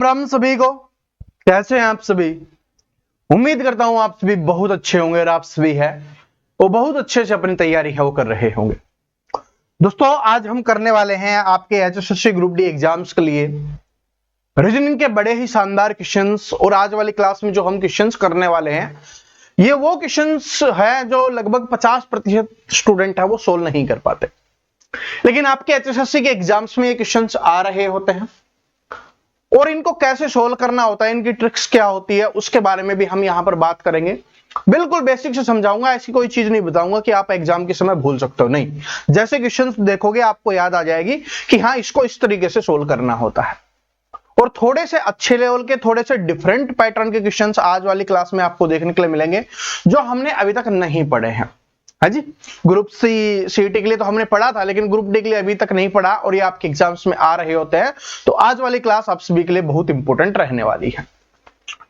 राम सभी को, कैसे हैं आप सभी। उम्मीद करता हूं आप सभी बहुत अच्छे होंगे और आप सभी है वो बहुत अच्छे से अपनी तैयारी है वो कर रहे होंगे। दोस्तों आज हम करने वाले हैं आपके एचएसएससी ग्रुप डी एग्जाम्स के लिए रीजनिंग के बड़े ही शानदार क्वेश्चंस। और आज वाली क्लास में जो हम क्वेश्चंस करने वाले हैं ये वो क्वेश्चंस है जो लगभग 50% स्टूडेंट है वो सोल्व नहीं कर पाते, लेकिन आपके एचएसएससी के एग्जाम्स में ये क्वेश्चंस आ रहे होते हैं और इनको कैसे सोल्व करना होता है, इनकी ट्रिक्स क्या होती है, उसके बारे में भी हम यहां पर बात करेंगे। बिल्कुल बेसिक से समझाऊंगा, ऐसी कोई चीज नहीं बताऊंगा कि आप एग्जाम के समय भूल सकते हो, नहीं। जैसे क्वेश्चंस देखोगे आपको याद आ जाएगी कि हाँ इसको इस तरीके से सोल्व करना होता है। और थोड़े से अच्छे लेवल के, थोड़े से डिफरेंट पैटर्न के क्वेश्चंस आज वाली क्लास में आपको देखने के लिए मिलेंगे जो हमने अभी तक नहीं पढ़े हैं। हाँ जी, ग्रुप सी सीईटी के लिए तो हमने पढ़ा था, लेकिन ग्रुप डी के लिए अभी तक नहीं पढ़ा और ये आपके एग्जाम्स में आ रहे होते हैं। तो आज वाली क्लास आप सभी के लिए बहुत इंपॉर्टेंट रहने वाली है,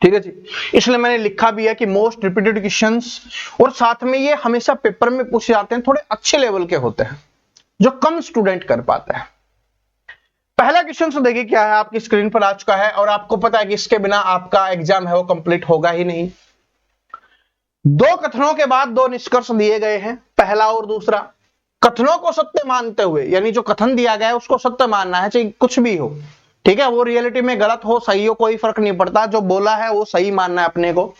ठीक है जी। इसलिए मैंने लिखा भी है कि मोस्ट रिपीटेड क्वेश्चंस, और साथ में ये हमेशा पेपर में पूछे जाते हैं, थोड़े अच्छे लेवल के होते हैं जो कम स्टूडेंट कर पाते हैं। पहला क्वेश्चन तो देखिए क्या है, आपकी स्क्रीन पर आ चुका है और आपको पता है कि इसके बिना आपका एग्जाम है वो कंप्लीट होगा ही नहीं। दो कथनों के बाद दो निष्कर्ष दिए गए हैं, पहला और दूसरा। कथनों को सत्य मानते हुए, यानी जो कथन दिया गया है उसको सत्य मानना है, चाहे कुछ भी हो, ठीक है। वो रियलिटी में गलत हो सही हो कोई फर्क नहीं पड़ता, जो बोला है वो सही मानना है अपने को,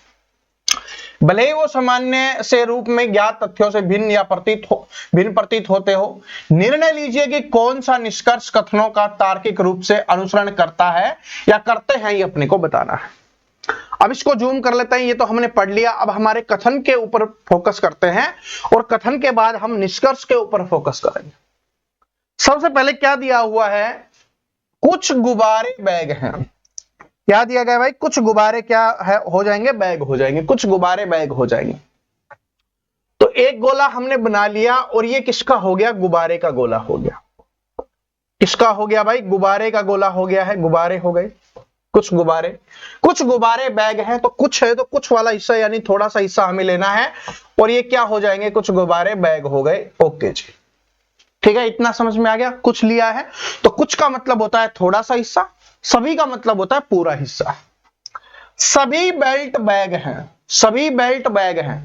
भले ही वो सामान्य से रूप में ज्ञात तथ्यों से भिन्न या भिन्न प्रतीत होते हो। निर्णय लीजिए कि कौन सा निष्कर्ष कथनों का तार्किक रूप से अनुसरण करता है या करते हैं, ये अपने को बताना है। अब इसको जूम कर लेते हैं, ये तो हमने पढ़ लिया। अब हमारे कथन के ऊपर फोकस करते हैं और कथन के बाद हम निष्कर्ष के ऊपर फोकस करेंगे। सबसे पहले क्या दिया हुआ है, कुछ गुब्बारे बैग हैं। क्या दिया गया भाई, कुछ गुब्बारे क्या है हो जाएंगे, बैग हो जाएंगे, कुछ गुब्बारे बैग हो जाएंगे। तो एक गोला हमने बना लिया और ये किसका हो गया, गुब्बारे का गोला हो गया। किसका हो गया भाई, गुब्बारे का गोला हो गया है, गुब्बारे हो गए कुछ गुब्बारे बैग हैं। तो कुछ है तो कुछ वाला हिस्सा यानी थोड़ा सा हिस्सा हमें लेना है और ये क्या हो जाएंगे, कुछ गुब्बारे बैग हो गए। ओके जी, ठीक है, इतना समझ में आ गया। कुछ लिया है तो कुछ का मतलब होता है थोड़ा सा हिस्सा, सभी का मतलब होता है पूरा हिस्सा। सभी बेल्ट बैग हैं, सभी बेल्ट बैग हैं।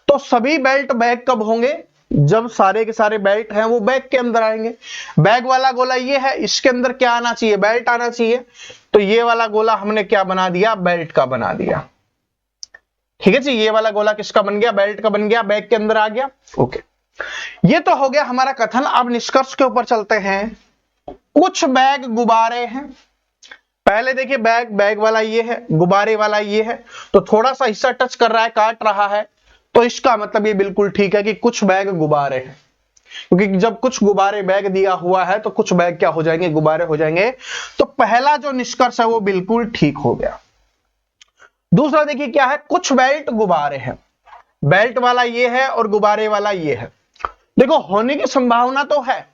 तो सभी बेल्ट बैग कब होंगे, जब सारे के सारे बेल्ट हैं वो बैग के अंदर आएंगे। बैग वाला गोला ये है, इसके अंदर क्या आना चाहिए, बेल्ट आना चाहिए। तो ये वाला गोला हमने क्या बना दिया, बेल्ट का बना दिया, ठीक है जी। ये वाला गोला किसका बन गया, बेल्ट का बन गया, बैग के अंदर आ गया। ओके, ये तो हो गया हमारा कथन। अब निष्कर्ष के ऊपर चलते हैं। कुछ बैग गुब्बारे हैं। पहले देखिए बैग वाला ये है, गुब्बारे वाला ये है, तो थोड़ा सा हिस्सा टच कर रहा है, काट रहा है, तो इसका मतलब ये बिल्कुल ठीक है कि कुछ बैग गुब्बारे हैं, क्योंकि जब कुछ गुब्बारे बैग दिया हुआ है तो कुछ बैग क्या हो जाएंगे, गुब्बारे हो जाएंगे। तो पहला जो निष्कर्ष है वो बिल्कुल ठीक हो गया। दूसरा देखिए क्या है, कुछ बेल्ट गुब्बारे हैं। बेल्ट वाला ये है और गुब्बारे वाला ये है। देखो होने की संभावना तो है,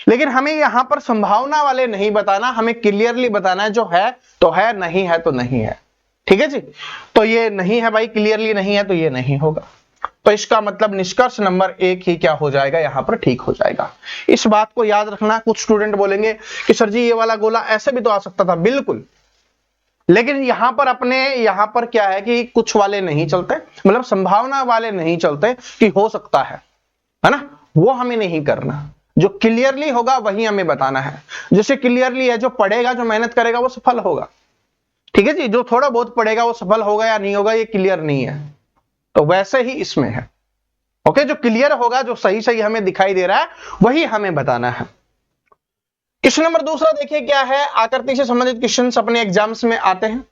लेकिन हमें यहां पर संभावना वाले नहीं बताना, हमें क्लियरली बताना है, जो है तो है, नहीं है तो नहीं है, ठीक है जी। तो ये नहीं है भाई, क्लियरली नहीं है तो ये नहीं होगा। तो इसका मतलब निष्कर्ष नंबर 1 ही क्या हो जाएगा, यहां पर ठीक हो जाएगा। इस बात को याद रखना। कुछ स्टूडेंट बोलेंगे कि सर जी ये वाला गोला ऐसे भी तो आ सकता था, बिल्कुल, लेकिन यहां पर क्या है कि कुछ वाले नहीं चलते, मतलब संभावना वाले नहीं चलते कि हो सकता है ना, वो हमें नहीं करना। जो क्लियरली होगा वही हमें बताना है। जैसे क्लियरली है, जो पढ़ेगा, जो मेहनत करेगा वो सफल होगा, ठीक है जी। जो थोड़ा बहुत पढ़ेगा वो सफल होगा या नहीं होगा ये क्लियर नहीं है, तो वैसे ही इसमें है। ओके, जो क्लियर होगा, जो सही सही हमें दिखाई दे रहा है वही हमें बताना है। क्वेश्चन नंबर दूसरा देखिए क्या है, आकृति से संबंधित क्वेश्चंस अपने एग्जाम्स में आते हैं।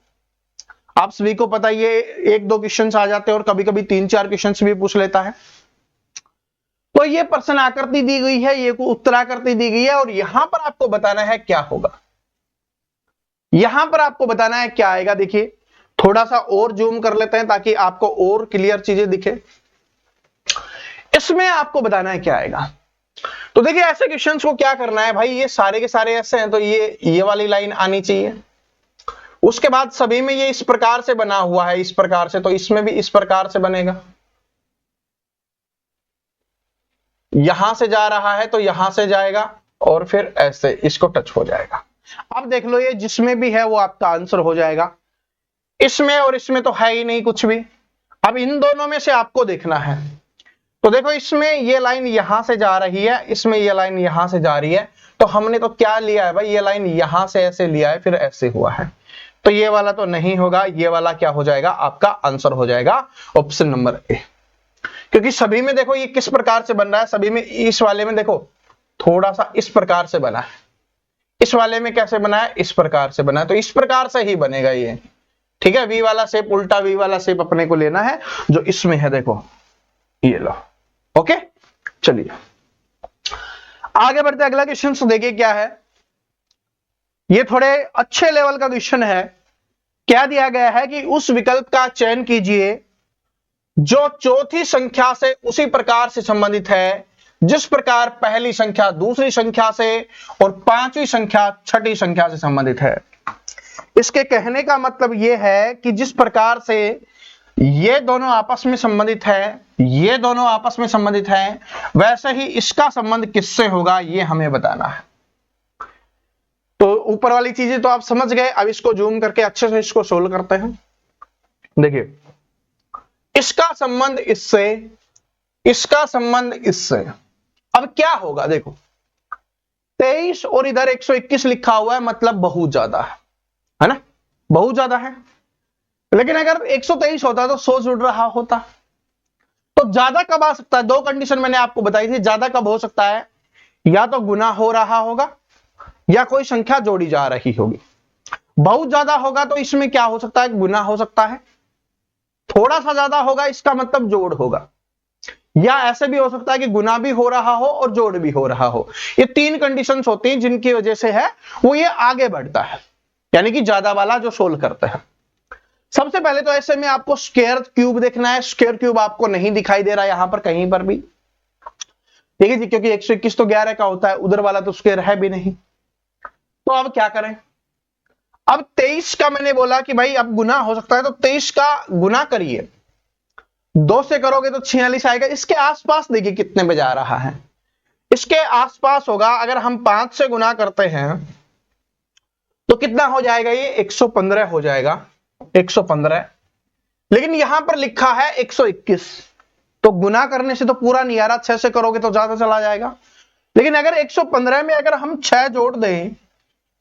आप सभी को पता है ये 1-2 क्वेश्चंस आ जाते हैं और कभी कभी 3-4 क्वेश्चंस भी पूछ लेता है। तो ये प्रश्न आकृति दी गई है, ये उत्तराकृति दी गई है और यहां पर आपको बताना है क्या होगा, यहां पर आपको बताना है क्या आएगा। देखिए थोड़ा सा और जूम कर लेते हैं ताकि आपको और क्लियर चीजें दिखे। इसमें आपको बताना है क्या आएगा। तो देखिए ऐसे क्वेश्चंस को क्या करना है भाई, ये सारे के सारे ऐसे हैं तो ये वाली लाइन आनी चाहिए। उसके बाद सभी में ये इस प्रकार से बना हुआ है, इस प्रकार से, तो इसमें भी इस प्रकार से बनेगा। यहां से जा रहा है तो यहां से जाएगा और फिर ऐसे इसको टच हो जाएगा। अब देख लो ये जिसमें भी है वो आपका आंसर हो जाएगा, इसमें और इसमें तो है ही नहीं कुछ भी। अब इन दोनों में से आपको देखना है। तो देखो इसमें ये लाइन यहां से जा रही है, इसमें ये लाइन यहां से जा रही है, तो हमने तो क्या लिया है भाई, ये लाइन यहां से ऐसे लिया है फिर ऐसे हुआ है, तो ये वाला तो नहीं होगा, ये वाला क्या हो जाएगा आपका आंसर हो जाएगा ऑप्शन नंबर ए। क्योंकि सभी में देखो ये किस प्रकार से बन रहा है, सभी में इस वाले में देखो थोड़ा सा इस प्रकार से बना है, इस वाले में कैसे बना है, इस प्रकार से बना है, तो इस प्रकार से ही बनेगा ये। ठीक है, वी वाला शेप, उल्टा वी वाला शेप अपने को लेना है जो इसमें है, देखो ये लो। ओके, चलिए आगे बढ़ते, अगला क्वेश्चन देखिए क्या है। ये थोड़े अच्छे लेवल का क्वेश्चन है। क्या दिया गया है कि उस विकल्प का चयन कीजिए जो चौथी संख्या से उसी प्रकार से संबंधित है जिस प्रकार पहली संख्या दूसरी संख्या से और पांचवी संख्या छठी संख्या से संबंधित है। इसके कहने का मतलब यह है कि जिस प्रकार से ये दोनों आपस में संबंधित है, ये दोनों आपस में संबंधित है, वैसे ही इसका संबंध किससे होगा ये हमें बताना है। तो ऊपर वाली चीजें तो आप समझ गए, अब इसको जूम करके अच्छे से इसको सोल्व करते हैं। देखिए इसका संबंध इससे, इसका संबंध इससे, अब क्या होगा देखो 23 और इधर 121 लिखा हुआ है, मतलब बहुत ज्यादा है ना, बहुत ज्यादा है। लेकिन अगर 123 होता तो 100 जुड़ रहा होता, तो ज्यादा कब आ सकता है, दो कंडीशन मैंने आपको बताई थी, ज्यादा कब हो सकता है, या तो गुना हो रहा होगा या कोई संख्या जोड़ी जा रही होगी। बहुत ज्यादा होगा तो इसमें क्या हो सकता है, गुना हो सकता है, थोड़ा सा ज्यादा होगा इसका मतलब जोड़ होगा, या ऐसे भी हो सकता है कि गुना भी हो रहा हो और जोड़ भी हो रहा हो। ये तीन कंडीशंस होती हैं जिनकी वजह से है वो ये आगे बढ़ता है, यानी कि ज्यादा वाला जो सोल्व करते हैं। सबसे पहले तो ऐसे में आपको स्क्वायर क्यूब देखना है। स्क्वायर क्यूब आपको नहीं दिखाई दे रहा यहां पर कहीं पर भी, ठीक है जी, क्योंकि 121 तो 11 का होता है, उधर वाला तो स्क्वायर है भी नहीं। तो अब क्या करें, अब 23 का मैंने बोला कि भाई अब गुना हो सकता है, तो 23 का गुना करिए, 2 से करोगे तो 46 आएगा। इसके आसपास देखिए कितने पे जा रहा है, इसके आसपास होगा। अगर हम 5 से गुना करते हैं तो कितना हो जाएगा, ये 115 हो जाएगा, 115। लेकिन यहां पर लिखा है 121, तो गुना करने से तो पूरा नहीं आ रहा, 6 से करोगे तो ज्यादा चला जाएगा। लेकिन अगर 115 में अगर हम 6 जोड़ दें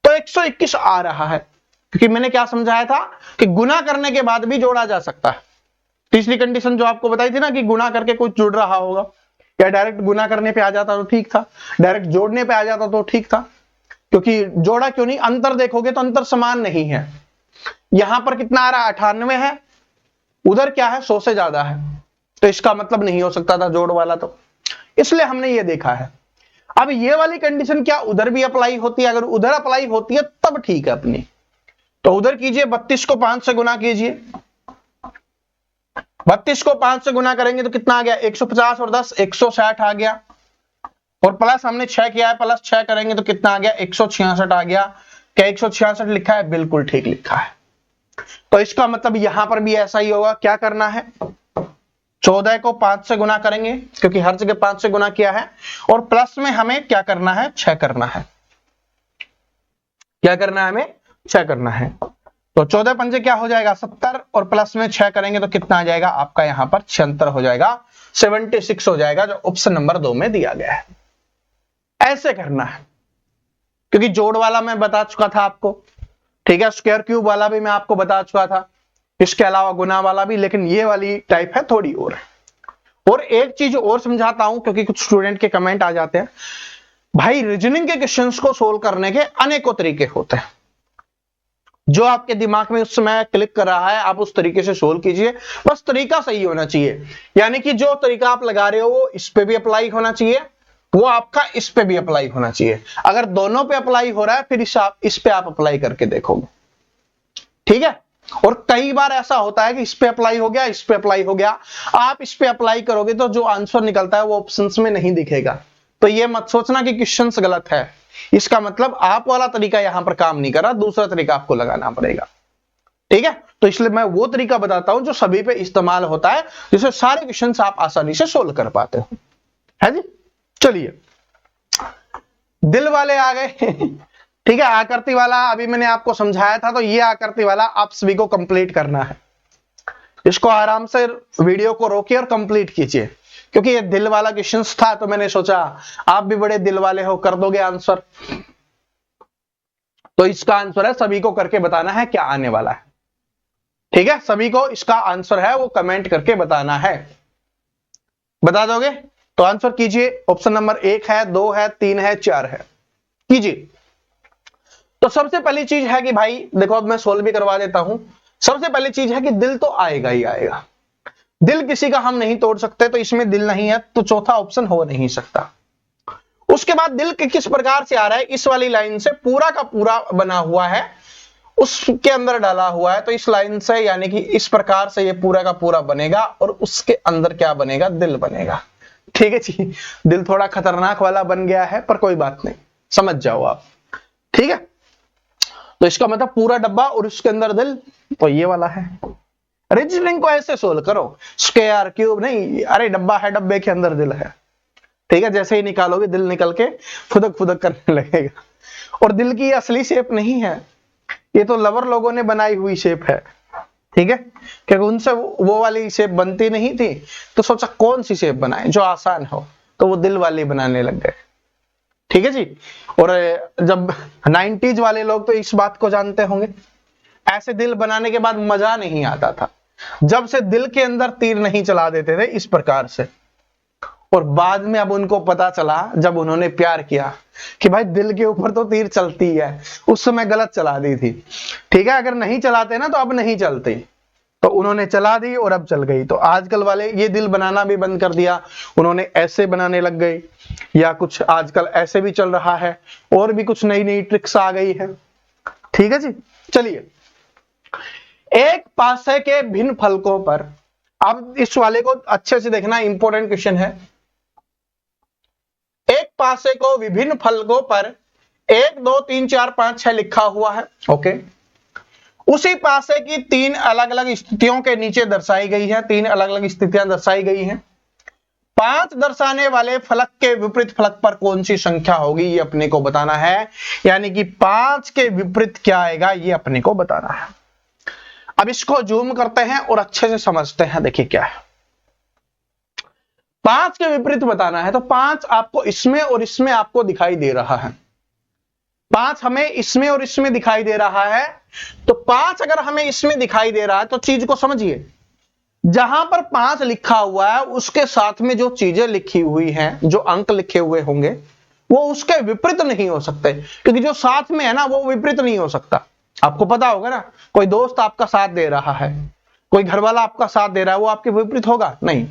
तो 121 आ रहा है, क्योंकि मैंने क्या समझाया था कि गुना करने के बाद भी जोड़ा जा सकता है। तीसरी कंडीशन जो आपको बताई थी ना कि गुना करके कुछ जुड़ रहा होगा, या डायरेक्ट गुना करने पे आ जाता तो ठीक था, डायरेक्ट जोड़ने पे आ जाता तो ठीक था, क्योंकि जोड़ा क्यों नहीं, अंतर देखोगे तो अंतर समान नहीं है। यहां पर कितना आ रहा है, 98 है, उधर क्या है 100 से ज्यादा है, तो इसका मतलब नहीं हो सकता था जोड़ वाला, तो इसलिए हमने ये देखा है। अब ये वाली कंडीशन क्या उधर भी अप्लाई होती है, अगर उधर अप्लाई होती है तब ठीक है अपनी, तो उधर कीजिए 32 को 5 से गुना कीजिए, 32 को 5 से गुना करेंगे तो कितना आ गया, 150 और 10 160 आ गया, और प्लस हमने 6 किया है, प्लस 6 करेंगे तो कितना आ गया, 166 आ गया। क्या 166 लिखा है, बिल्कुल ठीक लिखा है। तो इसका मतलब यहां पर भी ऐसा ही होगा। क्या करना है, 14 को 5 से गुना करेंगे क्योंकि हर जगह 5 से गुना किया है, और प्लस में हमें क्या करना है, 6 करना है। क्या करना है, हमें 6 करना है। तो 14 पंजे क्या हो जाएगा 70, और प्लस में 6 करेंगे तो कितना आ जाएगा आपका यहां पर 76 हो जाएगा, 76 हो जाएगा, जो ऑप्शन नंबर 2 में दिया गया है। ऐसे करना है, क्योंकि जोड़ वाला मैं बता चुका था आपको, ठीक है, स्क्वायर क्यूब वाला भी मैं आपको बता चुका था, इसके अलावा गुना वाला भी, लेकिन ये वाली टाइप है थोड़ी और एक चीज और समझाता हूं, क्योंकि कुछ स्टूडेंट के कमेंट आ जाते हैं, भाई रीजनिंग के क्वेश्चंस को सोल्व करने के अनेकों तरीके होते हैं। जो आपके दिमाग में उस समय क्लिक कर रहा है आप उस तरीके से सोल्व कीजिए, बस तरीका सही होना चाहिए। यानी कि जो तरीका आप लगा रहे हो वो इस पे भी अप्लाई होना चाहिए, वो आपका इस पे भी अप्लाई होना चाहिए। अगर दोनों पे अप्लाई हो रहा है फिर इस पे आप अप्लाई करके देखोगे, ठीक है। और कई बार ऐसा होता है कि इस पे अप्लाई हो गया, इस पे अप्लाई हो गया, आप इस पे अप्लाई करोगे तो जो आंसर निकलता है वो ऑप्शंस में नहीं दिखेगा। तो ये मत सोचना कि क्वेश्चंस गलत है, इसका मतलब आप वाला तरीका यहां पर काम नहीं कर रहा, दूसरा तरीका आपको लगाना पड़ेगा, ठीक है। तो इसलिए मैं वो तरीका बताता हूं जो सभी पे इस्तेमाल होता है, जिससे सारे क्वेश्चंस आप आसानी से सोल्व कर पाते हो, है जी। चलिए दिल वाले आ गए ठीक है, आकृति वाला अभी मैंने आपको समझाया था, तो ये आकृति वाला आप सभी को कंप्लीट करना है। इसको आराम से वीडियो को रोकिए और कंप्लीट कीजिए, क्योंकि ये दिल वाला क्वेश्चन था, तो मैंने सोचा आप भी बड़े दिल वाले हो, कर दोगे आंसर। तो इसका आंसर है, सभी को करके बताना है क्या आने वाला है। ठीक है, सभी को इसका आंसर है वो कमेंट करके बताना है। बता दोगे तो आंसर कीजिए। ऑप्शन नंबर 1 है, 2 है, 3 है, 4 है, कीजिए। तो सबसे पहली चीज है कि भाई देखो, अब मैं सोल्व भी करवा देता हूं। सबसे पहली चीज है कि दिल तो आएगा ही आएगा, दिल किसी का हम नहीं तोड़ सकते, तो इसमें दिल नहीं है तो चौथा ऑप्शन हो नहीं सकता। उसके बाद दिल किस प्रकार से आ रहा है, इस वाली लाइन से पूरा का पूरा बना हुआ है, उसके अंदर डाला हुआ है, तो इस लाइन से यानी कि इस प्रकार से ये पूरा का पूरा बनेगा, और उसके अंदर क्या बनेगा, दिल बनेगा। ठीक है जी, दिल थोड़ा खतरनाक वाला बन गया है, पर कोई बात नहीं, समझ जाओ आप। ठीक है, तो इसका मतलब पूरा डब्बा और उसके अंदर दिल, तो ये वाला है। रीजनिंग को ऐसे सोल्व करो, स्क्वायर क्यूब नहीं, अरे डब्बा है, डब्बे के अंदर दिल है। ठीक है, जैसे ही निकालोगे दिल निकल के फुदक फुदक करने लगेगा। और दिल की असली शेप नहीं है, ये तो लवर लोगों ने बनाई हुई शेप है। ठीक है, क्योंकि उनसे वो वाली शेप बनती नहीं थी, तो सोचा कौन सी शेप बनाए जो आसान हो, तो वो दिल वाली बनाने लग गए। ठीक है जी। और जब 90s वाले लोग तो इस बात को जानते होंगे, ऐसे दिल बनाने के बाद मजा नहीं आता था, जब से दिल के अंदर तीर नहीं चला देते थे इस प्रकार से। और बाद में अब उनको पता चला, जब उन्होंने प्यार किया, कि भाई दिल के ऊपर तो तीर चलती है, उस समय गलत चला दी थी। ठीक है, अगर नहीं चलाते ना तो अब नहीं चलती, तो उन्होंने चला दी और अब चल गई। तो आजकल वाले ये दिल बनाना भी बंद कर दिया, उन्होंने ऐसे बनाने लग गए, या कुछ आजकल ऐसे भी चल रहा है, और भी कुछ नई नई ट्रिक्स आ गई है। ठीक है जी, चलिए। एक पासे के भिन्न फलकों पर, अब इस वाले को अच्छे से देखना, इंपॉर्टेंट क्वेश्चन है। एक पासे को विभिन्न फलकों पर 1 2 3 4 5 6 लिखा हुआ है। ओके, उसी पासे की 3 अलग अलग स्थितियों के नीचे दर्शाई गई है, 3 अलग अलग स्थितियां दर्शाई गई हैं। 5 दर्शाने वाले फलक के विपरीत फलक पर कौन सी संख्या होगी, ये अपने को बताना है। यानी कि 5 के विपरीत क्या आएगा, ये अपने को बताना है। अब इसको जूम करते हैं और अच्छे से समझते हैं। देखिए क्या है, 5 के विपरीत बताना है, तो 5 आपको इसमें और इसमें आपको दिखाई दे रहा है। 5 हमें इसमें और इसमें दिखाई दे रहा है, तो 5 अगर हमें इसमें दिखाई दे रहा है, तो चीज को समझिए, जहां पर 5 लिखा हुआ है उसके साथ में जो चीजें लिखी हुई हैं, जो अंक लिखे हुए होंगे, वो उसके विपरीत नहीं हो सकते, क्योंकि जो साथ में है ना वो विपरीत नहीं हो सकता। आपको पता होगा ना, कोई दोस्त आपका साथ दे रहा है, कोई घर वाला आपका साथ दे रहा है, वो आपके विपरीत होगा नहीं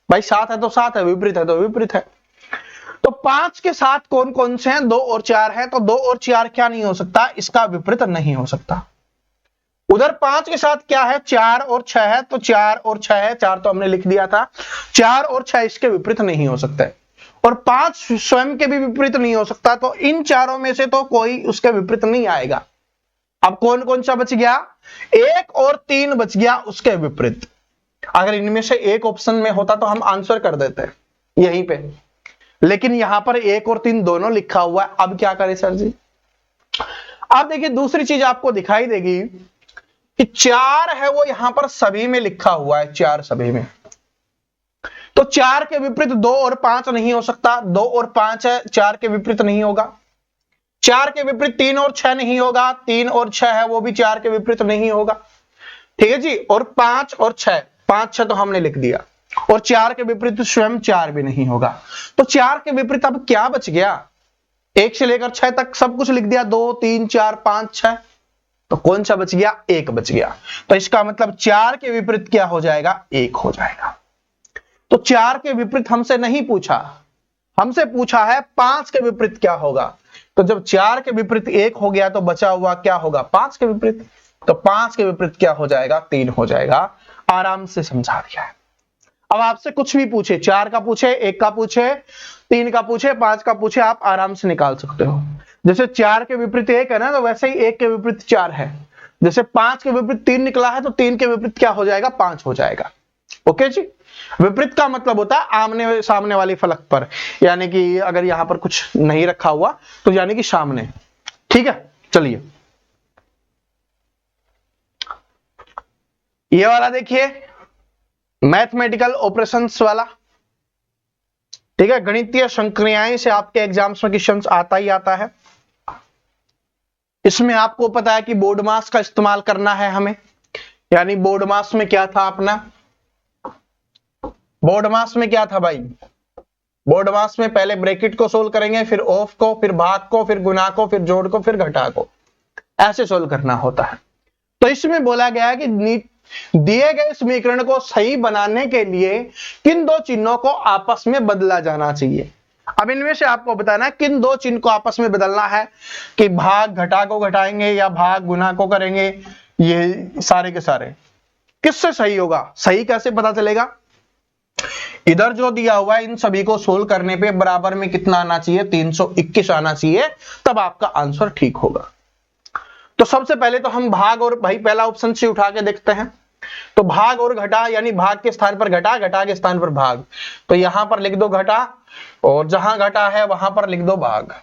भाई, साथ है तो साथ है, विपरीत है तो विपरीत है। तो 5 के साथ कौन कौन से हैं, 2 और 4 है, तो 2 और 4 क्या नहीं हो सकता, इसका विपरीत नहीं हो सकता। उधर 5 के साथ क्या है, 4 और 6 है, तो 4 और 6 है, 4 तो हमने लिख दिया था, 4 और 6 इसके विपरीत नहीं हो सकते, और 5 स्वयं के भी विपरीत नहीं हो सकता, तो इन चारों में से तो कोई उसके विपरीत नहीं आएगा। अब कौन कौन सा बच गया, 1 और 3 बच गया उसके विपरीत। अगर इनमें से एक ऑप्शन में होता तो हम आंसर कर देते यहीं पे, लेकिन यहां पर 1 और 3 दोनों लिखा हुआ है। अब क्या करें सर जी, अब देखिए दूसरी चीज आपको दिखाई देगी कि 4 है वो यहां पर सभी में लिखा हुआ है, 4 सभी में, तो 4 के विपरीत 2 और 5 नहीं हो सकता, 2 और 5 है, 4 के विपरीत नहीं होगा। 4 के विपरीत 3 और 6 नहीं होगा, 3 और 6 है वो भी 4 के विपरीत नहीं होगा। ठीक है जी, और 5 और 6, 5 6 तो हमने लिख दिया, और 4 के विपरीत स्वयं 4 भी नहीं होगा। तो 4 के विपरीत अब क्या बच गया, 1 से लेकर 6 तक सब कुछ लिख दिया, 2 3 4 5 6, तो कौन सा बच गया, 1 बच गया। तो इसका मतलब 4 के विपरीत क्या हो जाएगा, 1 हो जाएगा। तो 4 के विपरीत हमसे नहीं पूछा, हमसे पूछा है 5 के विपरीत क्या होगा। तो जब 4 के विपरीत 1 हो गया, तो बचा हुआ क्या होगा, 5 के विपरीत, तो 5 के विपरीत क्या हो जाएगा, 3 हो जाएगा। आराम से समझा दिया है। अब आपसे कुछ भी पूछे, 4 का पूछे, 1 का पूछे, 3 का पूछे, 5 का पूछे, आप आराम से निकाल सकते हो। जैसे 4 के विपरीत 1 है ना, तो वैसे ही 1 के विपरीत 4 है। जैसे 5 के विपरीत 3 निकला है, तो 3 के विपरीत क्या हो जाएगा, 5 हो जाएगा। ओके जी, विपरीत का मतलब होता है आमने सामने वाली फलक पर, यानी कि अगर यहां पर कुछ नहीं रखा हुआ तो यानी कि सामने, ठीक है, चलिए ये वाला देखिए, मैथमेटिकल ऑपरेशंस वाला, ठीक है, गणितीय संक्रियाएं से आपके एग्जाम्स में क्वेश्चन आता ही आता है। इसमें आपको पता है कि बोर्ड मास का इस्तेमाल करना है हमें, यानी बोर्ड मास में क्या था अपना, बोर्ड मास में क्या था भाई, बोर्ड मास में पहले ब्रैकेट को सोल्व करेंगे, फिर ऑफ को, फिर भाग को, फिर गुना को, फिर जोड़ को, फिर घटा को, ऐसे सोल्व करना होता है। तो इसमें बोला गया है कि दिए गए समीकरण को सही बनाने के लिए किन दो चिन्हों को आपस में बदला जाना चाहिए। अब इनमें से आपको बताना किन दो चिन्ह को आपस में बदलना है, कि भाग घटा को घटाएंगे या भाग गुना को करेंगे, ये सारे के सारे किससे सही होगा, सही कैसे पता चलेगा। इधर जो दिया हुआ है इन सभी को सोल्व करने पे बराबर में कितना आना चाहिए, 321 आना चाहिए, तब आपका आंसर ठीक होगा। तो सबसे पहले तो हम भाग और भाई पहला ऑप्शन से उठा के देखते हैं। तो भाग और घटा, यानी भाग के स्थान पर घटा, घटा के स्थान पर भाग, तो यहां पर लिख दो घटा, और जहां घटा है वहां पर लिख दो भाग,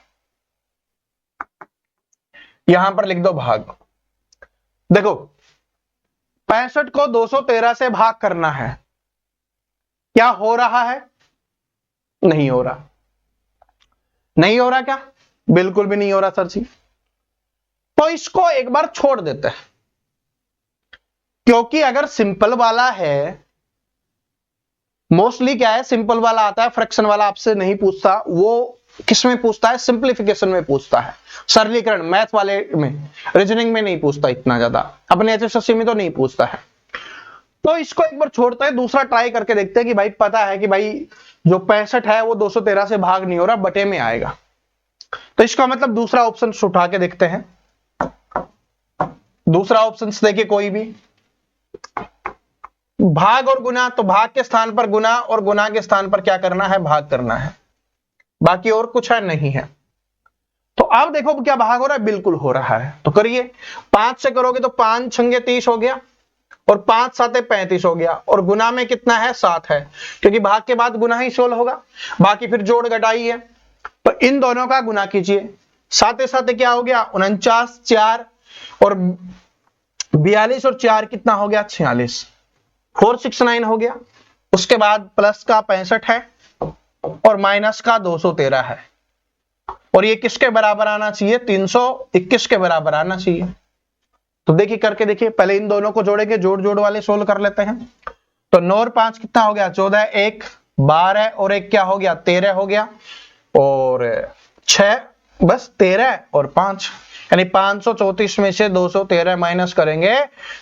यहां पर लिख दो भाग। देखो 65 को 213 से भाग करना है, क्या हो रहा है, नहीं हो रहा, नहीं हो रहा, क्या बिल्कुल भी नहीं हो रहा सर जी। तो इसको एक बार छोड़ देते हैं, क्योंकि अगर सिंपल वाला है, मोस्टली क्या है सिंपल वाला आता है, फ्रैक्शन वाला आपसे नहीं पूछता, वो किस में पूछता है, सिंप्लीफिकेशन में पूछता है, सरलीकरण मैथ वाले में, रीजनिंग में नहीं पूछता इतना ज्यादा, अपने एचएसएससी में तो नहीं पूछता है। तो इसको एक बार छोड़ते हैं, दूसरा ट्राई करके देखते हैं कि भाई पता है कि भाई जो 65 है वो 213 से भाग नहीं हो रहा, बटे में आएगा। तो इसका मतलब दूसरा ऑप्शन उठा के देखते हैं, दूसरा ऑप्शन देखिए कोई भी, भाग और गुना, तो भाग के स्थान पर गुना और गुना के स्थान पर क्या करना है, भाग करना है, बाकी और कुछ है नहीं है। तो अब देखो क्या भाग हो रहा है, बिल्कुल हो रहा है, तो करिए। 5 से करोगे तो 5 छंगे 30 हो गया, और 5 साते 35 हो गया, और गुना में कितना है, 7 है, क्योंकि भाग के बाद गुना ही सोल्व होगा, बाकी फिर जोड़ घटाई है। तो इन दोनों का गुना कीजिए, साते साते क्या हो गया, 49, 4 और 42 और 4 कितना हो गया, 46, 469 हो गया। उसके बाद प्लस का 65 है और माइनस का 213 है, और ये किसके बराबर आना चाहिए, 321 के बराबर आना चाहिए। तो देखिए करके देखिए, पहले इन दोनों को जोड़ेंगे, जोड़ जोड़ वाले सोल्व कर लेते हैं। तो 9 और 5 कितना हो गया, 14, 1 12 और 1 क्या हो गया, 13 हो गया, और 6 बस 13 और 5, यानी 534 में से 213 माइनस करेंगे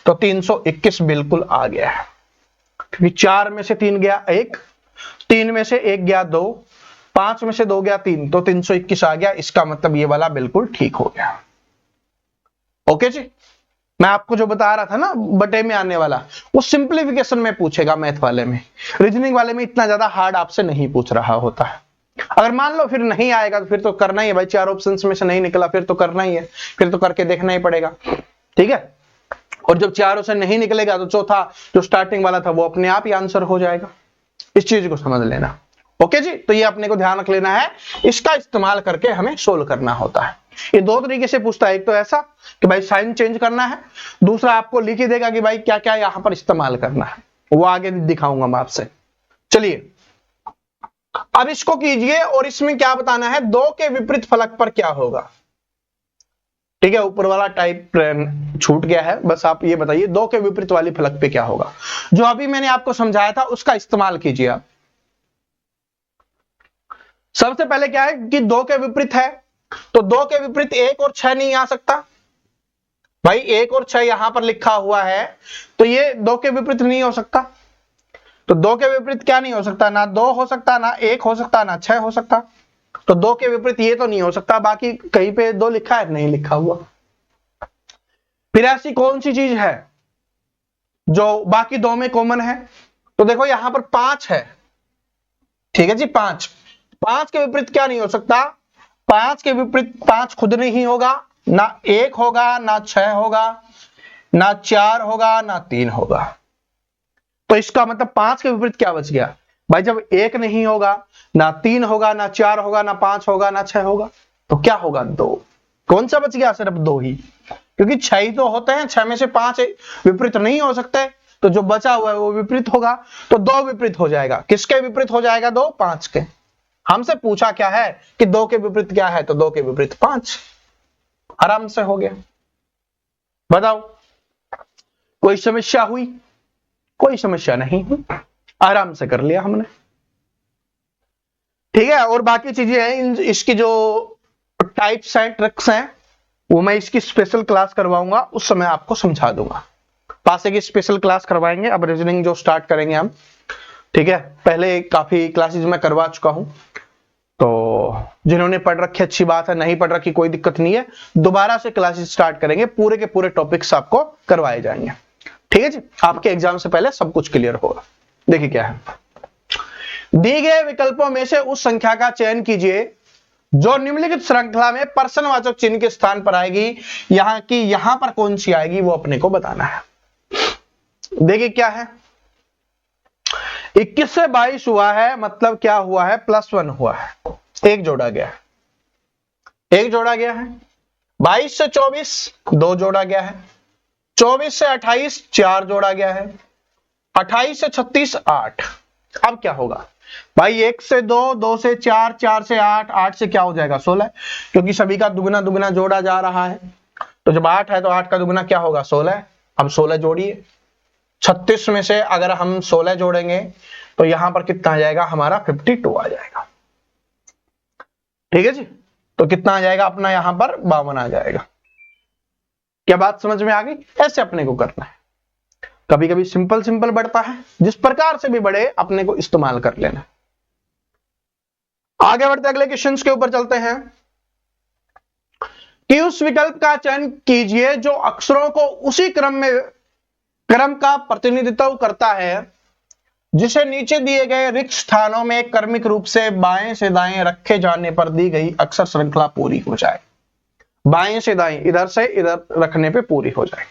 तो 321 बिल्कुल आ गया है, क्योंकि 4 में से 3 गया 1, 3 में से 1 गया 2, 5 में से 2 गया 3, तो 321 आ गया। इसका मतलब ये वाला बिल्कुल ठीक हो गया। ओके जी, मैं आपको जो बता रहा था ना बटे में आने वाला, वो सिंप्लीफिकेशन में पूछेगा मैथ वाले में, रीजनिंग वाले में इतना ज्यादा हार्ड आपसे नहीं पूछ रहा होता है। अगर मान लो फिर नहीं आएगा तो फिर तो करना ही है भाई, 4 ऑप्शंस में से नहीं निकला फिर तो करना ही है, फिर तो करके देखना ही पड़ेगा, ठीक है। और जब 4 से नहीं निकलेगा तो चौथा जो स्टार्टिंग वाला था वो अपने आप ही आंसर हो जाएगा। इस चीज को समझ लेना। ओके जी, तो ये अपने को ध्यान रख लेना है, इसका इस्तेमाल करके हमें सोल्व करना होता है। ये दो तरीके से पूछता है, एक तो ऐसा कि भाई साइन चेंज करना है, दूसरा आपको लिख ही देगा कि भाई क्या क्या यहां पर इस्तेमाल करना है, वो आगे दिखाऊंगा मैं आपसे। चलिए अब इसको कीजिए, और इसमें क्या बताना है, 2 के विपरीत फलक पर क्या होगा। ठीक है, ऊपर वाला टाइप छूट गया है, बस आप ये बताइए 2 के विपरीत वाली फलक पे क्या होगा। जो अभी मैंने आपको समझाया था उसका इस्तेमाल कीजिए आप। सबसे पहले क्या है कि 2 के विपरीत है, तो 2 के विपरीत 1 और 6 नहीं आ सकता भाई, 1 और 6 यहां पर लिखा हुआ है, तो ये 2 के विपरीत नहीं हो सकता। तो 2 के विपरीत क्या नहीं हो सकता, ना 2 हो सकता, ना 1 हो सकता, ना 6 हो सकता। तो 2 के विपरीत ये तो नहीं हो सकता, बाकी कहीं पे 2 लिखा है, नहीं लिखा हुआ। फिर ऐसी कौन सी चीज है जो बाकी 2 में कॉमन है, तो देखो यहां पर 5 है, ठीक है जी, 5 के विपरीत क्या नहीं हो सकता, 5 के विपरीत 5 खुद नहीं होगा, ना 1 होगा, ना 6 होगा, ना 4 होगा, ना 3 होगा। तो इसका मतलब 5 के विपरीत क्या बच गया भाई, जब 1 नहीं होगा, ना 3 होगा, ना 4 होगा, ना 5 होगा, ना 6 होगा, तो क्या होगा, 2। कौन सा बच गया? सिर्फ 2 ही, क्योंकि 6 ही तो होते हैं, 6 में से 5 विपरीत नहीं हो सकते, तो जो बचा हुआ है वो विपरीत होगा, तो 2 विपरीत हो जाएगा। किसके विपरीत हो जाएगा? 2, 5 के। हमसे पूछा क्या है कि 2 के विपरीत क्या है, तो 2 के विपरीत 5। आराम से हो गया। बताओ कोई समस्या हुई? कोई समस्या नहीं हुई, आराम से कर लिया हमने। ठीक है, और बाकी चीजें हैं, इसकी जो टाइप्स हैं, ट्रिक्स हैं, वो मैं इसकी स्पेशल क्लास करवाऊंगा, उस समय आपको समझा दूंगा। पासे की स्पेशल क्लास करवाएंगे, अब रीजनिंग जो स्टार्ट करेंगे हम। ठीक है, पहले काफी क्लासेस मैं करवा चुका हूं, तो जिन्होंने पढ़ रखी अच्छी बात है, नहीं पढ़ रखी कोई दिक्कत नहीं है, दोबारा से क्लासेस स्टार्ट करेंगे, पूरे के पूरे टॉपिक्स आपको करवाए जाएंगे। ठीक है जी, आपके एग्जाम से पहले सब कुछ क्लियर होगा। देखिए क्या है, दिए गए विकल्पों में से उस संख्या का चयन कीजिए जो निम्नलिखित श्रृंखला में प्रश्नवाचक चिन्ह के स्थान पर आएगी। यहां पर कौन सी आएगी वो अपने को बताना है। देखिए क्या है, 21 से 22 हुआ है, मतलब क्या हुआ है? +1 हुआ है, 1 जोड़ा गया है, 1 जोड़ा गया है। 22 से 24 2 जोड़ा गया है, 24 से 28 4 जोड़ा गया है, 28 से 36 8। अब क्या होगा भाई? 1 से 2, 2 से 4, 4 से 8, 8 से क्या हो जाएगा? 16, क्योंकि सभी का दुगना दुगना जोड़ा जा रहा है, तो जब 8 है तो 8 का दुगना क्या होगा? 16। अब 16 जोड़िए, 36 में से अगर हम 16 जोड़ेंगे तो यहां पर कितना आ जाएगा? हमारा 52 आ जाएगा। ठीक है जी, तो कितना आ जाएगा अपना? यहां पर 52 आ जाएगा। क्या बात समझ में आ गई? ऐसे अपने को करना है। कभी कभी सिंपल सिंपल बढ़ता है, जिस प्रकार से भी बढ़े अपने को इस्तेमाल कर लेना। आगे बढ़ते अगले क्वेश्चंस के ऊपर चलते हैं कि उस विकल्प का चयन कीजिए जो अक्षरों को उसी क्रम का प्रतिनिधित्व करता है जिसे नीचे दिए गए रिक्त स्थानों में क्रमिक रूप से बाएं से दाएं रखे जाने पर दी गई अक्षर श्रृंखला पूरी हो जाए। बाएं से दाएं, इधर से इधर रखने पे पूरी हो जाए।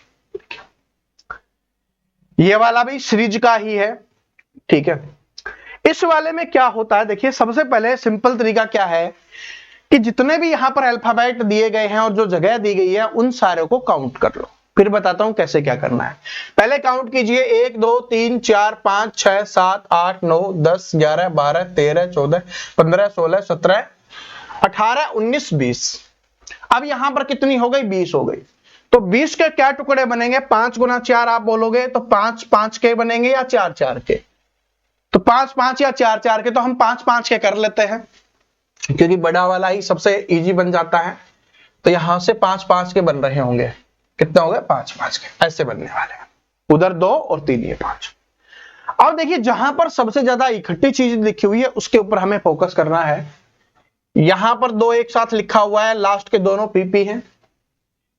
ये वाला भी सीरीज का ही है। ठीक है, इस वाले में क्या होता है? देखिए, सबसे पहले सिंपल तरीका क्या है कि जितने भी यहां पर अल्फाबेट दिए गए हैं और जो जगह दी गई है उन सारे को काउंट कर लो, फिर बताता हूं कैसे क्या करना है। पहले काउंट कीजिए, 1 2 3 4 5 6 7 8 9 10 11 12 13 14 15 16 17 18 19 20। अब यहां पर कितनी हो गई? 20 हो गई। तो 20 के क्या टुकड़े बनेंगे? 5 गुना 4 आप बोलोगे तो 5 5 के बनेंगे या 4 4 के? तो 5 5 या 4 4 के, तो हम 5 5 के कर लेते हैं, क्योंकि बड़ा वाला ही सबसे इजी बन जाता है। तो यहां से 5 5 के बन रहे होंगे, कितना हो गया? 5 5 के ऐसे बनने वाले हैं, उधर 2 और 3 ये 5। अब देखिए, जहां पर सबसे ज्यादा इकट्ठी चीज लिखी हुई है उसके ऊपर हमें फोकस करना है। यहां पर 2 एक साथ लिखा हुआ है, लास्ट के दोनों पीपी हैं।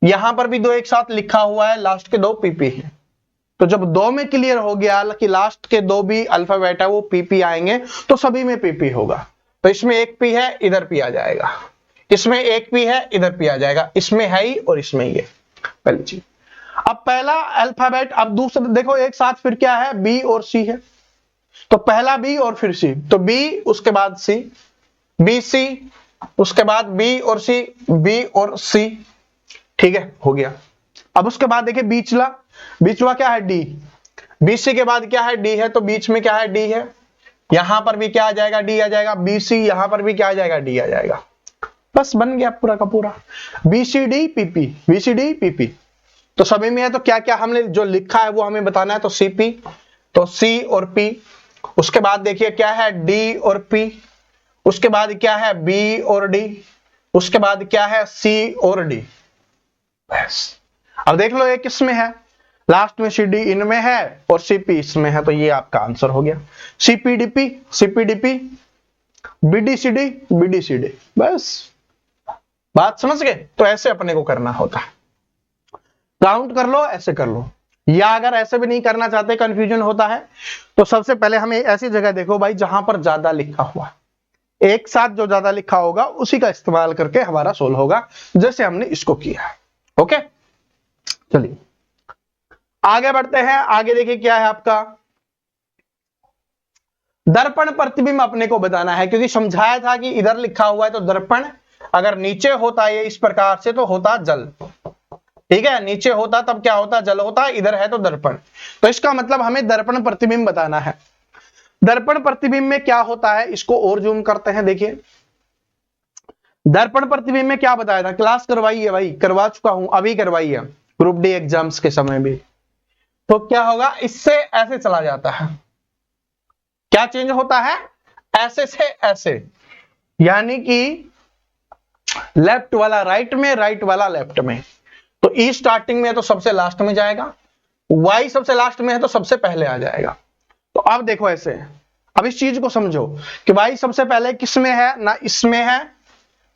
यहां पर भी 2 एक साथ लिखा हुआ है, लास्ट के 2 पीपी हैं। तो जब 2 में क्लियर हो गया कि लास्ट के 2 भी अल्फाबेट है वो पीपी आएंगे, तो सभी में पीपी होगा। तो इसमें एक पी है, इधर पी आ जाएगा, इसमें एक पी है, इधर पी आ जाएगा, इसमें है ही और इसमें ये पहली चीज। अब पहला अल्फाबेट, अब दूसरा देखो एक साथ फिर क्या है? बी और सी है। तो पहला बी और फिर सी, तो बी उसके बाद सी, बी सी उसके बाद बी और सी, बी और सी। ठीक है, हो गया। अब उसके बाद देखिए बीचला, बीचवा क्या है? डी। बीसी के बाद क्या है? डी है, तो बीच में क्या है? डी है। यहां पर भी क्या आ जाएगा? डी आ जाएगा। बीसी यहां पर भी क्या आ जाएगा? डी आ जाएगा। बस बन गया पूरा का पूरा बीसीडी पीपी, बीसीडी पीपी। तो सभी में है, तो क्या क्या हमने जो लिखा है वो हमें बताना है। तो सीपी, तो सी और पी। उसके बाद देखिए क्या है? डी और पी। उसके बाद क्या है? बी और डी। उसके बाद क्या है? सी और डी। बस अब देख लो ये किस में है? लास्ट में सी डी इनमें है और सीपी इसमें है, तो ये आपका आंसर हो गया। सीपीडीपी, सीपीडीपी, बीडीसीडी, बीडीसीडी। बस बात समझ गए? तो ऐसे अपने को करना होता है। काउंट कर लो, ऐसे कर लो, या अगर ऐसे भी नहीं करना चाहते, कंफ्यूजन होता है, तो सबसे पहले हमें ऐसी जगह देखो भाई जहां पर ज्यादा लिखा हुआ, एक साथ जो ज्यादा लिखा होगा उसी का इस्तेमाल करके हमारा सोल्व होगा, जैसे हमने इसको किया है। ओके, चलिए आगे बढ़ते हैं। आगे देखिए क्या है आपका, दर्पण प्रतिबिंब अपने को बताना है, क्योंकि समझाया था कि इधर लिखा हुआ है तो दर्पण अगर नीचे होता ये इस प्रकार से तो होता जल, ठीक है, नीचे होता तब क्या होता, जल होता, इधर है तो दर्पण। तो इसका मतलब हमें दर्पण प्रतिबिंब बताना है। दर्पण प्रतिबिंब में क्या होता है, इसको और जूम करते हैं। देखिए दर्पण प्रतिबिंब में क्या बताया था, क्लास करवाई है भाई, करवा चुका हूं, अभी करवाई है ग्रुप डी एग्जाम्स के समय भी। तो क्या होगा, इससे ऐसे चला जाता है, क्या चेंज होता है, ऐसे से ऐसे, यानी कि लेफ्ट वाला राइट में, राइट वाला लेफ्ट में। तो ई स्टार्टिंग में है तो सबसे लास्ट में जाएगा, वाई सबसे लास्ट में है तो सबसे पहले आ जाएगा। तो अब देखो ऐसे, अब इस चीज को समझो कि वाई सबसे पहले किस में है, ना इसमें है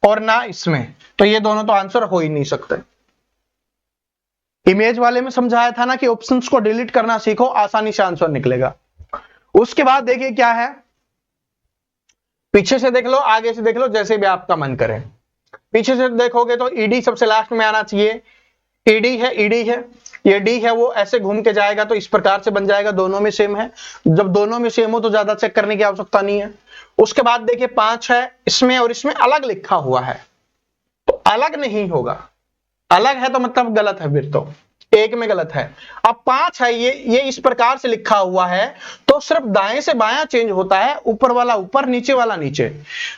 और ना इसमें, तो ये दोनों तो आंसर हो ही नहीं सकते। इमेज वाले में समझाया था ना कि ऑप्शंस को डिलीट करना सीखो, आसानी से आंसर निकलेगा। उसके बाद देखिए क्या है, पीछे से देख लो, आगे से देख लो, जैसे भी आपका मन करे। पीछे से देखोगे तो ईडी सबसे लास्ट में आना चाहिए, ईडी है, ईडी है, ये डी है, वो ऐसे घूम के जाएगा तो इस प्रकार से बन जाएगा, दोनों में सेम है। जब दोनों में सेम हो तो ज्यादा चेक करने की आवश्यकता नहीं है। उसके बाद देखिए 5 है, इसमें और इसमें अलग लिखा हुआ है, तो अलग नहीं होगा, अलग है तो मतलब गलत है, फिर तो एक में गलत है। अब 5 है, ये इस प्रकार से लिखा हुआ है तो सिर्फ दाएं से बायां चेंज होता है, ऊपर वाला ऊपर, नीचे वाला नीचे।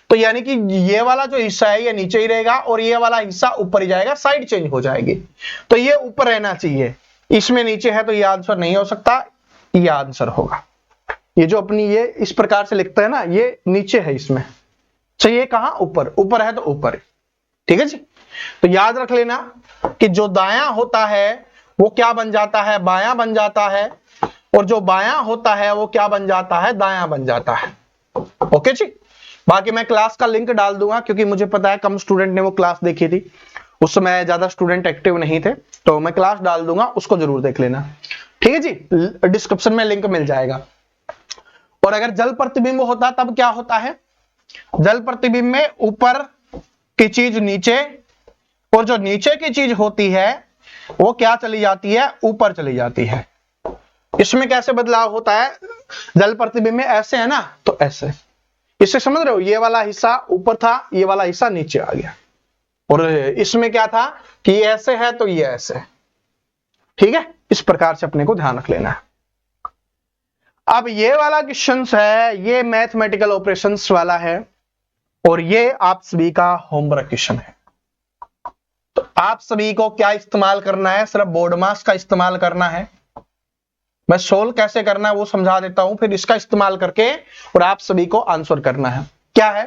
तो यानी कि ये वाला जो हिस्सा है ये नीचे ही रहेगा और ये वाला हिस्सा ऊपर ही जाएगा, साइड चेंज हो जाएगी। तो ये ऊपर रहना चाहिए, इसमें नीचे है तो ये आंसर नहीं हो सकता, ये आंसर होगा। ये जो अपनी ये इस प्रकार से लिखते हैं ना, ये नीचे है इसमें, चाहिए कहां, ऊपर, ऊपर है तो ऊपर, ठीक है जी। तो याद रख लेना कि जो दायां होता है वो क्या बन जाता है, बायां बन जाता है, और जो बायां होता है वो क्या बन जाता है, दायां बन जाता है। ओके जी। बाकी मैं क्लास का लिंक डाल दूंगा, क्योंकि मुझे पता है कम स्टूडेंट ने वो क्लास देखी थी, उस समय ज्यादा स्टूडेंट एक्टिव नहीं थे, तो मैं क्लास डाल दूंगा, उसको जरूर देख लेना, ठीक है जी। डिस्क्रिप्शन में लिंक मिल जाएगा। और अगर जल प्रतिबिंब होता तब क्या होता है, जल प्रतिबिंब में ऊपर की चीज नीचे, और जो नीचे की चीज होती है वो क्या चली जाती है, ऊपर चली जाती है। इसमें कैसे बदलाव होता है, जल प्रतिबिंब में ऐसे है ना, तो ऐसे, इससे समझ रहे हो, ये वाला हिस्सा ऊपर था, ये वाला हिस्सा नीचे आ गया। और इसमें क्या था कि ये ऐसे है तो ये ऐसे, ठीक है। इस प्रकार से अपने को ध्यान रख लेना है। अब ये वाला क्वेश्चन है, ये मैथमेटिकल ऑपरेशंस वाला है, और ये आप सभी का होमवर्क क्वेश्चन है। तो आप सभी को क्या इस्तेमाल करना है, सिर्फ बोर्ड मास का इस्तेमाल करना है। मैं सोल्व कैसे करना है वो समझा देता हूं, फिर इसका इस्तेमाल करके और आप सभी को आंसर करना है। क्या है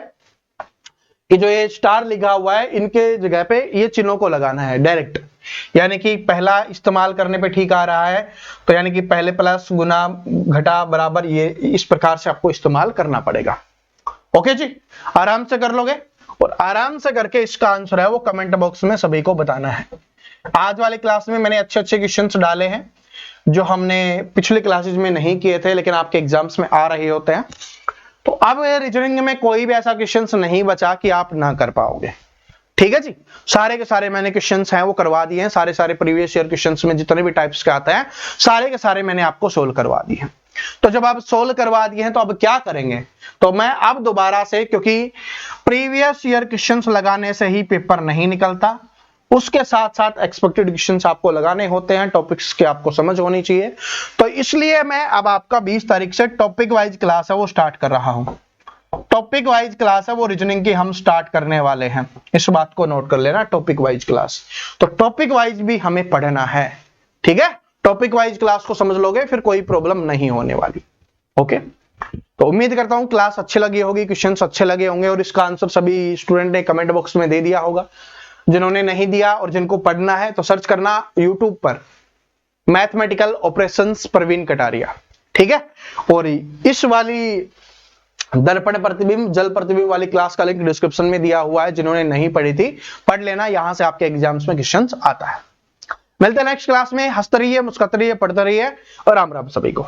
कि जो ये स्टार लिखा हुआ है, इनके जगह पे ये चिन्हों को लगाना है डायरेक्ट, यानी कि पहला इस्तेमाल करने पे ठीक आ रहा है, तो यानी कि पहले प्लस गुना घटा बराबर, ये इस प्रकार से आपको इस्तेमाल करना पड़ेगा। ओके जी, आराम से कर लोगे, और आराम से करके इसका आंसर है वो कमेंट बॉक्स में सभी को बताना है। आज वाली क्लास में मैंने अच्छे अच्छे क्वेश्चंस डाले हैं जो हमने पिछले क्लासेज में नहीं किए थे, लेकिन आपके एग्जाम्स में आ रहे होते हैं। तो अब रीजनिंग में कोई भी ऐसा क्वेश्चंस नहीं बचा कि आप ना कर पाओगे, ठीक है जी। सारे के सारे मैंने क्वेश्चंस हैं वो करवा दिए हैं, सारे प्रीवियस ईयर क्वेश्चंस में जितने भी टाइप्स के आते हैं सारे के सारे मैंने आपको सोल्व करवा दिए हैं। तो जब आप सोल्व करवा दिए हैं तो अब क्या करेंगे, तो मैं अब दोबारा से, क्योंकि प्रीवियस ईयर क्वेश्चंस लगाने से ही पेपर नहीं निकलता, उसके साथ साथ एक्सपेक्टेड क्वेश्चंस आपको लगाने होते हैं, टॉपिक्स की आपको समझ होनी चाहिए। तो इसलिए मैं अब आपका 20 तारीख से टॉपिक वाइज क्लास है वो स्टार्ट कर रहा हूं। टॉपिक वाइज क्लास है वो रीजनिंग की हम स्टार्ट करने वाले हैं, इस बात को नोट कर लेना, टॉपिक वाइज क्लास। तो टॉपिक वाइज भी हमें पढ़ना है, ठीक है। टॉपिक वाइज क्लास को समझ लोगे फिर कोई प्रॉब्लम नहीं होने वाली। ओके, तो उम्मीद करता हूं क्लास अच्छी लगी होगी, क्वेश्चंस अच्छे लगे होंगे, और इसका आंसर सभी स्टूडेंट ने कमेंट बॉक्स में दे दिया होगा। जिन्होंने नहीं दिया और जिनको पढ़ना है तो सर्च करना यूट्यूब पर मैथमेटिकल ऑपरेशंस प्रवीण कटारिया, ठीक है। और इस वाली दर्पण प्रतिबिंब जल प्रतिबिंब वाली क्लास का लिंक डिस्क्रिप्शन में दिया हुआ है, जिन्होंने नहीं पढ़ी थी पढ़ लेना, यहां से आपके एग्जाम्स में क्वेश्चंस आता है। मिलते हैं नेक्स्ट क्लास में, हंसते रहिए, मुस्कुराते रहिए, पढ़ते रहिए, और राम राम सभी को।